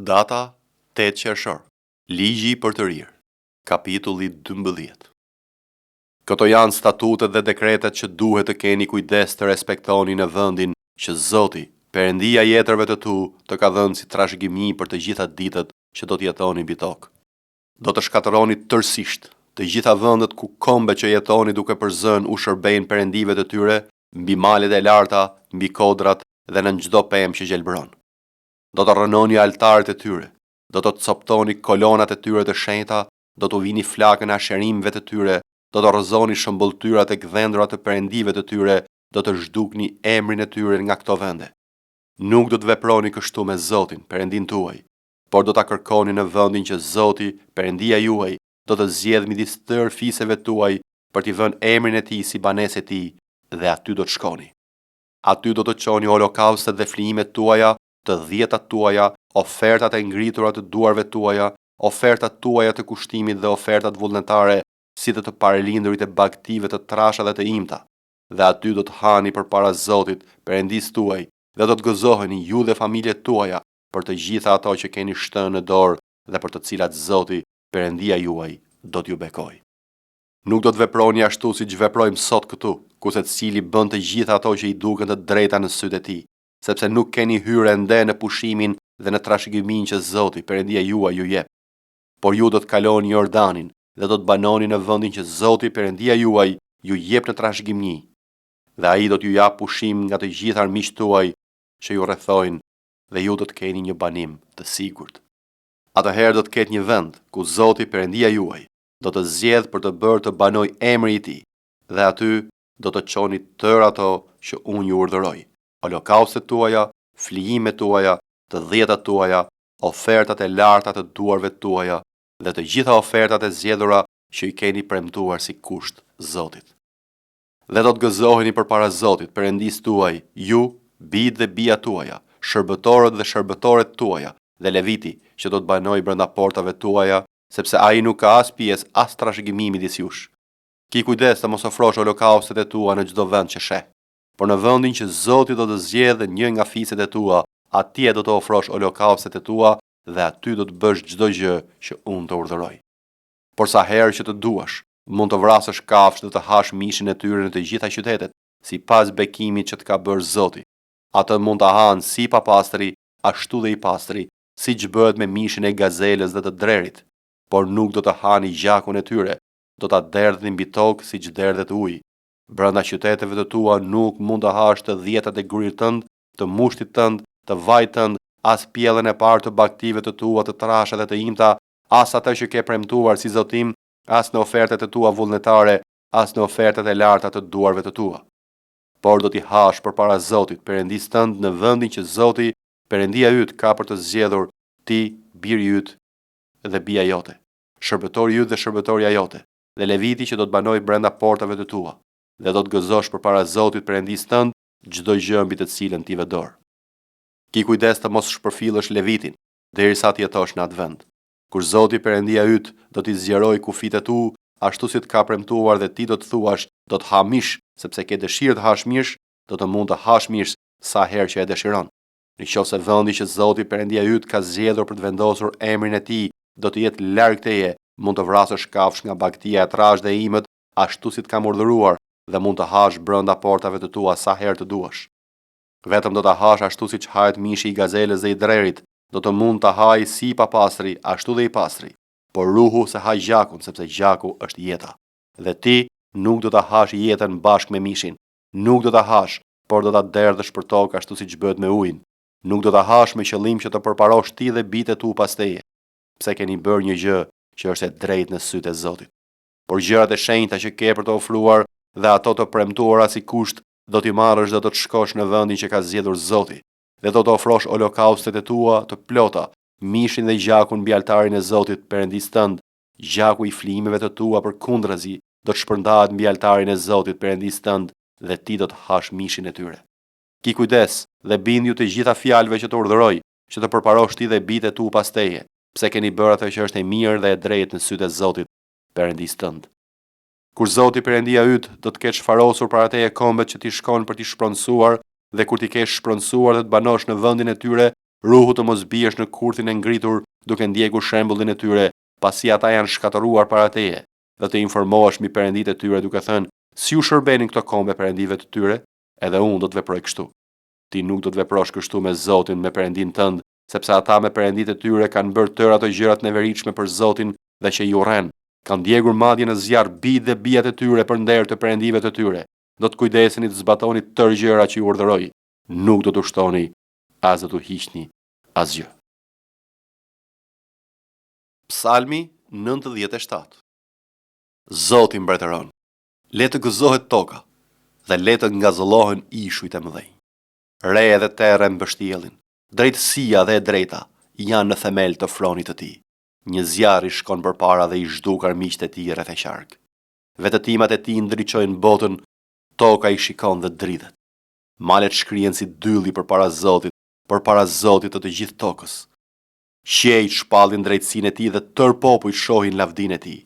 Data 8 qershor. Ligji për të rirë. Kapitulli 12. Këto janë statutet dhe dekretet që duhet të keni kujdes të respektoni në vendin që Zoti, Perëndia i jetërve të tu, të ka dhënë si trashëgimi për të gjitha ditët që do të jetoni mbi tokë. Do të shkatërroni tërësisht të gjitha vendet ku kombe që jetoni duke përzën u shërbejnë perëndive të tyre, mbi malet e larta, mbi kodrat dhe në çdo pemë që gjelbëron. Do të rënoni altarët e tyre, do të coptoni kolonat e tyre të shenjta, do të vini flakën e asherimëve të tyre, do të rrëzoni shëmbulltyrat e gdhendura të perëndive të tyre, do të zhdukni emrin e tyre nga këto vende. Nuk do të veproni kështu me Zotin, Perëndin tuaj, por do ta kërkoni në vendin që Zoti, Perëndia juaj, do të zgjedhë midis tërë fiseve tuaj për t'i vënë emrin e tij si banesë e tij, dhe aty do të shkoni. Aty do të çoni holokaustet dhe flijimet tuaja, të dhjetat tuaja, ofertat e ngritura të duarve tuaja, ofertat tuaja të kushtimit dhe ofertat vullnetare, si të parëlindurit e bagtive të trasha dhe të imta. Dhe aty do të hani përpara Zotit, Perëndis tuaj, dhe do të gëzoheni ju dhe familjet tuaja për të gjitha ato që keni shtënë në dorë dhe për të cilat Zoti, Perëndia juaj, do t'ju bekojë. Nuk do të veproni ashtu siç veprojmë sot këtu, ku secili bën të gjitha ato që i duken të drejta në sytë e tij, sepse nuk keni hyrë ende në pushimin dhe në trashëgiminë që Zoti, Perëndia juaj, ju jep. Por ju do të kaloni Jordanin dhe do të banoni në vendin që Zoti, Perëndia juaj, ju jep në trashëgimi. Dhe ai do t'ju jap pushim nga të gjithë armiqtë tuaj që ju rrethojnë, dhe ju do të keni një banim të sigurt. Atëherë do të ketë një vend ku Zoti, Perëndia juaj, do të zgjedh për të bërë të banoj emri i tij, dhe aty do të çoni tërë ato që unë ju urdhëroj: holokaustet tuaja, flijimet tuaja, të dhjetat tuaja, ofertat e larta të duarve tuaja dhe të gjitha ofertat e zgjedhura që i keni premtuar si kusht Zotit. Dhe do të gëzoheni përpara Zotit, Perëndis tuaj, ju, bijtë dhe bija tuaja, shërbëtorët dhe shërbëtoret tuaja, dhe leviti që do të banoj brenda portave tuaja, sepse ai nuk ka as pjesë as trashëgimi midis jush. Ki kujdes të mos ofrosh holokaustet e tua në çdo vend që sheh. Por në vendin që Zoti do të zgjedhë një nga fiset e tua, atje do të ofrosh holokaustet e tua dhe aty do të bësh çdo gjë që unë të urdhëroj. Por sa herë që të duash, mund të vrasësh kafshë dhe të hash mishin e tyre në të gjitha qytetet, sipas bekimit që të ka bërë Zoti. Atë mund ta hanë si papastri, ashtu dhe i pastri, siç bëhet me mishin e gazelës dhe të drerit, por nuk do të hani gjakun e tyre, do ta derdhin mbi tokë siç derdhet uji. Brenda qyteteve të tua nuk mund të hash të dhjetat e grurit tënd, të mushtit tënd, të vajt tënd, as pjellën e parë të bagtive të tua të trasha dhe të imta, as atë që ke premtuar si zotim, as në ofertat e tua vullnetare, as në ofertat e larta të duarve të tua. Por do t'i hash përpara Zotit, Perëndis tënd, në vendin që Zoti, Perëndia yt, ka për të zgjedhur, ti, biri yt dhe bija jote, shërbëtori yt dhe shërbëtoria jote, dhe leviti që do të banoj brenda portave të tua. Dhe do të gëzosh përpara Zotit, Perëndis tënd, çdo gjë mbi të cilën ti ve dorë. Ki kujdes të mos shpërfillësh levitin derisa të jetosh në atë vend. Kur Zoti, Perëndia yt, do t'i zgjerojë kufit e tu, ashtu si të ka premtuar, dhe ti do të thuash, do të ha mish, sepse ke dëshirë të hash mish, do të mund të hash mish sa herë që e dëshiron. Nëse vendi që Zoti, Perëndia yt, ka zgjedhur për të vendosur emrin e tij do të jetë larg teje, mund të vrasësh kafshë nga bagtia e trashë dhe imët, ashtu si të kam urdhëruar, dhe mund të hash brenda portave të tua sa herë të duash. Vetëm do ta hash ashtu siç hahet mishi i gazelës dhe i drerit, do të mund ta haj si i papastri, ashtu dhe i pastri. Por ruhu se ha gjakun, sepse gjaku është jeta. Dhe ti nuk do ta hash jetën bashkë me mishin. Nuk do ta hash, por do ta derdhësh për tokë ashtu siç bëhet me ujin. Nuk do ta hash me qëllim që të përparosh ti dhe bijtë tu pas teje. Pse keni bërë një gjë që është e drejtë në sytë e Zotit. Por gjërat e shenjta që ke për të ofruar dhe ato të premtuara si kusht, do t'i marrësh dhe do të shkosh në vendin që ka zgjedhur Zoti, dhe do të ofrosh holokaustet e tua të plota, mishin dhe gjakun mbi altarin e Zotit, Perëndis tënd. Gjaku i flimeve të tua përkundrazi do të shpërndahet mbi altarin e Zotit, Perëndis tënd, dhe ti do të hash mishin e tyre. Ki kujdes dhe bindju të gjitha fjalëve që të urdhëroj, që të përparosh ti dhe bijtë tu pas teje, pse keni bërë atë që është e mirë dhe e drejtë në sytë e Zotit, Perëndis tënd. Kur Zoti, Perëndia yt, do të ketë shfarosur para teje kombet që ti shkon për t'i shpronësuar, dhe kur ti kesh shpronësuar dhe të banosh në vendin e tyre, Ruhu të mos biesh në kurthin e ngritur duke ndjekur shembullin e tyre, pasi ata janë shkatëruar para teje, dhe të informohesh mbi perënditë e tyre duke thënë, si u shërbenin këto kombe perëndive të tyre, edhe unë do të veproj kështu. Ti nuk do të veprosh kështu me Zotin, me perëndin tënd, sepse ata me perënditë e tyre kanë bërë tërë ato gjërat neveritshme për Zotin dhe që i urren. Kanë djegur madje në zjarr bijtë dhe bijat e tyre për nder të perëndive të tyre. Do të kujdeseni të zbatoni tërë gjërat që ju urdhëroj. Nuk do të ushtoni, as do të hiqni asgjë. Psalmi 97. Zoti mbretëron. Le të gëzohet toka dhe le të ngazëllohen ishujt e mëdhenj. Re edhe terre mbështjellin, drejtësia dhe e drejta janë në themel të fronit të tij. Një zjarr i shkon përpara dhe i zhdukar miqtë e tij rreth e qark. Vetëtimat e tij ndriçojnë botën, toka i shikon dhe dridhet. Malet shkrihen si dylli përpara Zotit të gjithë tokës. Qiejt shpallin drejtësinë e tij dhe tërë popujt shohin lavdinë e tij.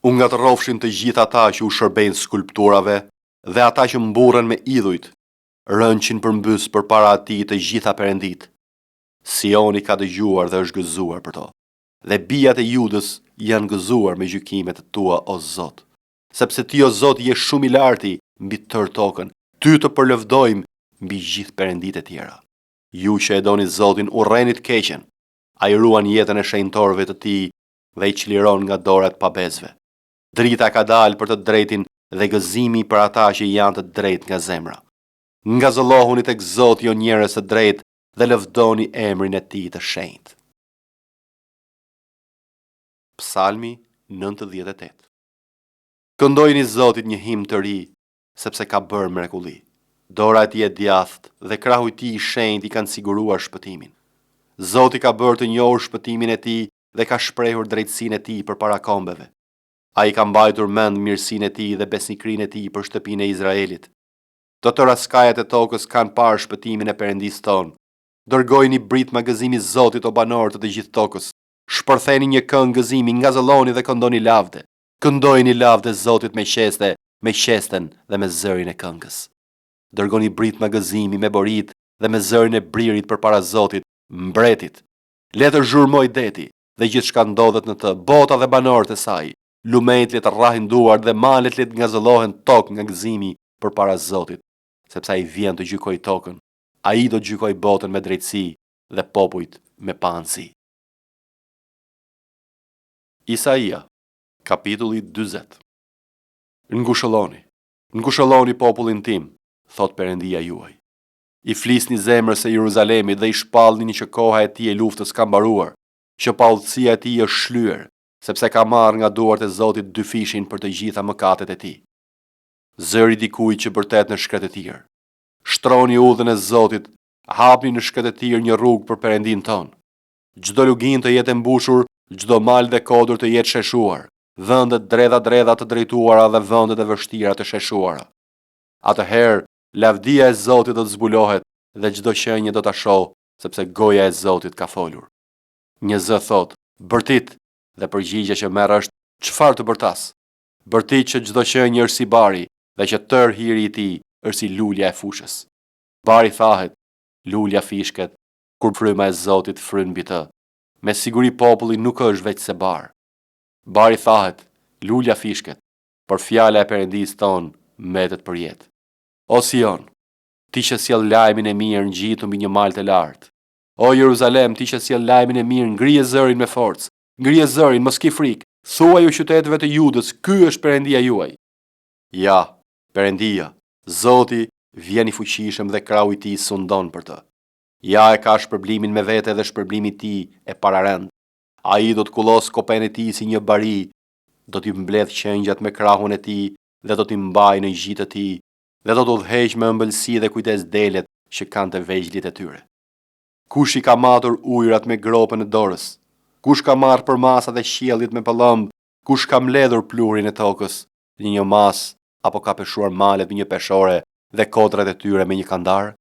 U ngatërrofshin të gjithë ata që u shërbejnë skulpturave dhe ata që mburren me idhujt, rënqin përmbys përpara atij të gjitha perëndit. Sioni ka dëgjuar dhe është gëzuar për to, dhe bijat e Judës janë gëzuar me gjykimet tua o Zot, sepse ti o Zot je shumë i larti mbi tërë tokën, ty të përlëvdojmë mbi gjithë perënditë e tjera. Ju që e doni Zotin, urreni të keqen, ai ruan jetën e shenjtorëve të tij dhe i çliron nga dorat pabezve. Drita ka dalë për të drejtin dhe gëzimi për ata që janë të drejtë nga zemra. Ngazëllohuni tek Zoti o njerëz të drejtë dhe lëvdoni emrin e tij të shenjtë. Psalmi 98. Këndojini Zotit një himn të ri, sepse ka bërë mrekulli. Dora e tij e djathtë dhe krahu i tij i shenjtë i kanë siguruar shpëtimin. Zoti ka bërë të njohur shpëtimin e tij dhe ka shprehur drejtësinë e tij përpara kombeve. Ai ka mbajtur mend mirësinë e tij dhe besnikrinë e tij për shtëpinë e Izraelit. Të tëra skajat e tokës kanë parë shpëtimin e Perëndisë tonë. Dërgojini brit magëzimi Zotit o banorë të gjithë tokës. Shpërtheni një këngë gëzimi, ngazëlloni dhe këndoni lavde. Këndojini lavde Zotit me qeste, me qesten dhe me zërin e këngës. Dërgoni brit magëzimi me borit dhe me zërin e bririt përpara Zotit, mbretit. Le të zhurmoj deti dhe gjithçka ndodhet në të, bota dhe banorët e saj. Lumejt le të rrahin duart dhe malet le të ngazëllohen tokë nga gëzimi përpara Zotit, sepse ai vjen të gjykojë tokën. Ai do të gjykojë botën me drejtësi dhe popujt me panësi. Isaia, kapitulli 40. Ngushëlloni popullin tim, thot Perëndia juaj. I flisni zemrës së Jeruzalemit dhe i shpallni që koha e tij e luftës ka mbaruar, që paudhësia e tij është shlyer, sepse ka marrë nga duart e Zotit dy fishin për të gjitha mëkatet e tij. Zëri dikujt që bërtet në shkretëtir. Shtroni udhën e Zotit, hapni në shkretëtir një rrugë për Perëndin ton. Çdo lugin të jetë mbushur, çdo mal dhe kodër të jetë sheshuar, vendet dredha të drejtuara dhe vendet e vështira të sheshuara. Atëherë, lavdia e Zotit do të zbulohet dhe çdo qenie do ta shohë, sepse goja e Zotit ka folur. Një zë thot, bërtit, dhe përgjigja që merr është, çfarë të bërtas? Bërtit që çdo qenie është si bari dhe që tërë hiri i tij është si lulja e fushës. Bari thahet, lulja fishket, kur fryma e Zotit fryn mbi të. Me siguri populli nuk është veç se bar. Bari thahet, lulja fishket, por fjala e Perëndisë ton mbetet për jetë. O Sion, ti që sjell lajmin e mirë ngjitur mbi një mal të lartë. O Jeruzalem, ti që sjell lajmin e mirë, ngrije zërin me forcë. Ngrije zërin, mos ki frikë. Thuaj u qytetëve të Judës, ky është Perëndia juaj. Ja, Perëndia, Zoti vjen i fuqishëm dhe krahu i tij sundon për të. Ja e ka shpërblimin me vete dhe shpërblimi i tij e pararend. Ai do të kullos kopen e tij si një bari, do t'i mbledh qengjat me krahun e tij dhe do t'i mbajë në gjitë të tij dhe do t'u udhëheq me ëmbëlsi dhe kujdes delet që kanë të vegjëlit e tyre. Kush i ka matur ujërat me gropën e dorës? Kush ka marrë për masat e qiellit me pëllëmb? Kush ka mbledhur pluhurin e tokës në një mas apo ka peshuar malet me një peshore dhe kodrat e tyre me një kandar?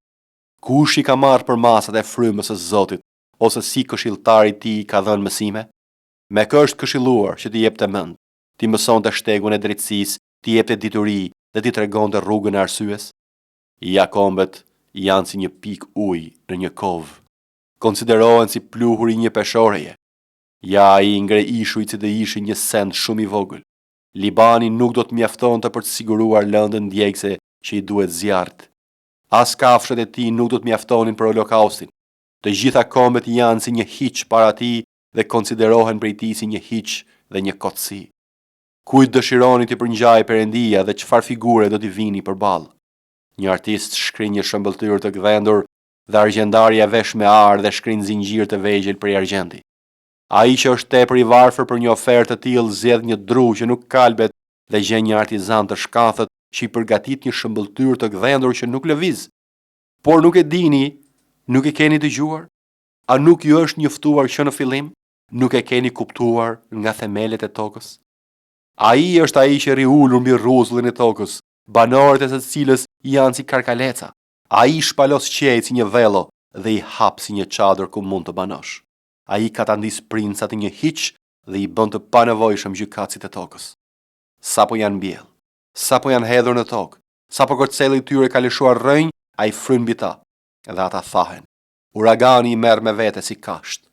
Kush i ka marrë për masat e frymës së Zotit, ose si këshilltari i tij ka dhënë mësime? Me kë është këshilluar që t'i jepte mend, t'i mësonte shtegun e drejtësisë, t'i jepte dituri dhe t'i tregonte rrugën e arsyes? Ja kombet janë si një pikë ujë në një kovë. konsiderohen si pluhuri një peshoreje. Ja ai ngre ishujt si të ishin një send shumë i vogël. Libani nuk do të mjaftonte për të siguruar lëndën djegëse që i duhet zjarrt. As kafshët e tij nuk do të mjaftonin për holokaustin. Të gjitha kombet janë si një hiç para tij dhe konsiderohen prej tij si një hiç dhe një kotësi. Kujt dëshironi të përngjaj Perëndia dhe çfarë figure do t'i vini përballë? Një artist shkrin një shëmbëltyr të gdhendur dhe argjendarja vesh me ar dhe shkrin zinxhir të vegjël prej argjendi. Ai që është tepër i varfër për një ofertë të tillë zgjedh një dru që nuk kalbet dhe gjen një artizan të shkathët që i përgatit një shëmbëltyr të gdhendur që nuk lëviz. Por nuk e dini, nuk e keni dëgjuar? A nuk ju është njoftuar që në fillim nuk e keni kuptuar nga themelet e tokës? Ai është ai që rri ulur mbi rrezullin e tokës, banorët e së cilës janë si karkaleca. Ai shpalos qejt si një vello dhe i hap si një çadër ku mund të banosh. Ai ka ta ndis princat e një hiç dhe i bën të panevojshëm gjykatësit e tokës. Sapo janë mbjell, sapo janë hedhur në tokë, sapo kërcelli i tyre ka lëshuar rrënjë, ai fryn mbi ta, dhe ata thahen. Uragani i merr me vete si kasht.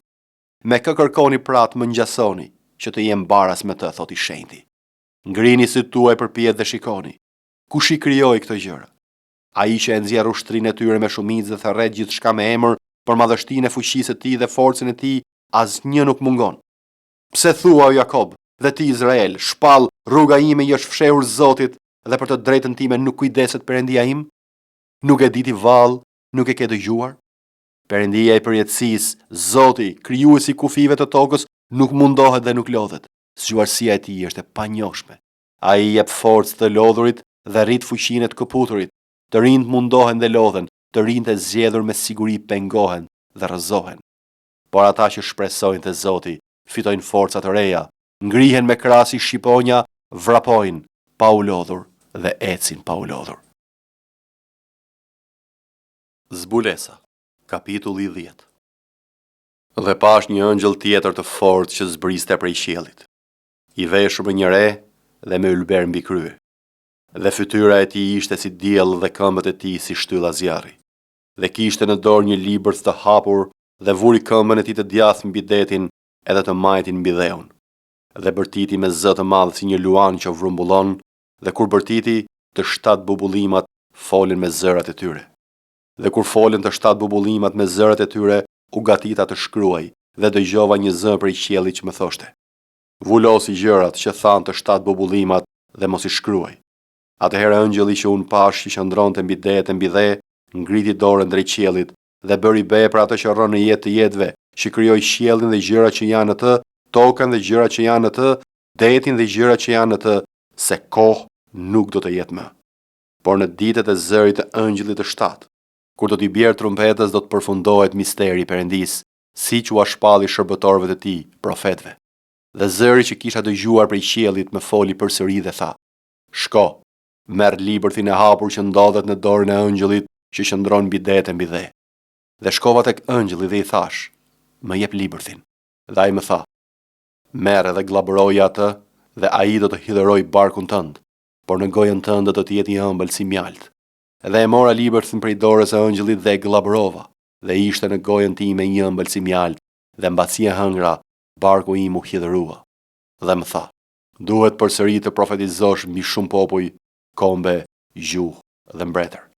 Me kë kërkoni pratë më ngjasoni, që të jem baras me të, thot i shenjti. Ngrini syt tuaj përpjet dhe shikoni. Kush i krijoi këto gjëra? Ai që e nxjerr ushtrinë e tyre me shumicë dhe therret gjithçka me emër, për madhështinë e fuqisë së tij dhe forcën e tij, asnjë nuk mungon. Pse thua o Jakob, dhe ti Izrael, shpall, rruga ime i është fshehur Zotit, dhe për të drejtën time nuk kujdeset Perëndia im? Nuk e di ti vallë, nuk e ke dëgjuar? Perëndia i përjetësisë, Zoti, krijuesi i kufive të tokës, nuk mundohet dhe nuk lodhet. Zgjuarësia e tij është e panjohshme. Ai jep forcë të lodhurit dhe rrit fuqinë të këputurit. Të rinjt mundohen dhe lodhen, të rinjt e zgjedhur me siguri pengohen dhe rrëzohen. Por ata që shpresojnë te Zoti fitojnë forca të reja, ngrihen me krah si shqiponja, vrapojnë pa u lodhur dhe ecin pa u lodhur. Zbulesa, kapitulli 10. Dhe pash një ëngjëll tjetër të fortë që zbriste prej qiellit, i veshur me një re dhe me ylber mbi krye. Dhe fytyra e tij ishte si diell dhe këmbët e tij si shtylla zjarri. Dhe kishte në dorë një libër të hapur dhe vuri këmbën e tij të djathtë mbi detin edhe të majtin mbi dheun. Dhe bërtiti me zë të madh si një luan që vrumbullon, dhe kur bërtiti, të 7 bubullimat folën me zërat e tyre. Dhe kur folën të 7 bubullimat me zërat e tyre, u gatita të shkruaj, dhe dëgjova një zë prej qiellit që më thoshte: Vulosi gjërat që thanë të 7 bubullimat dhe mos i shkruaj. Atëherë ëngjëlli që unë pash që qëndronte mbi detin mbi dhe, ngriti dorën drejt qiellit dhe bëri be për atë që rron në jetë të jetëve, që krijoi qiellin dhe gjërat që janë në të, tokën dhe gjërat që janë në të, detin dhe gjërat që janë në të, se kohë nuk do të jetë më. Por në ditët e zërit të ëngjëllit të 7, kur do t'i bjerë trumpetës, do të përfundohet misteri i Perëndisë, siç u shpalli shërbëtorëve të tij, profetëve. Dhe zëri që kisha dëgjuar prej qiellit më foli përsëri dhe tha: Shko, merr libërthin e hapur që ndodhet në dorën e ëngjëllit që qëndron mbi detin mbi dhe. Dhe shkova tek ëngjëlli dhe i thash: Më jep libërthin. Dhe ai më tha: Merr edhe glabëroje atë, dhe ai do të hidhëroj barkun tënd, por në gojën tënde do të jetë i ëmbël si mjalt. Dhe e mora libërthin prej dorës së ëngjëllit dhe e glabërova, dhe ishte në gojën time i ëmbël si mjalt, dhe mbasi e hëngra, barku im u hidhërua. Dhe më tha: Duhet përsëri të profetizosh mbi shumë popull, kombe, gjuhë dhe mbretër.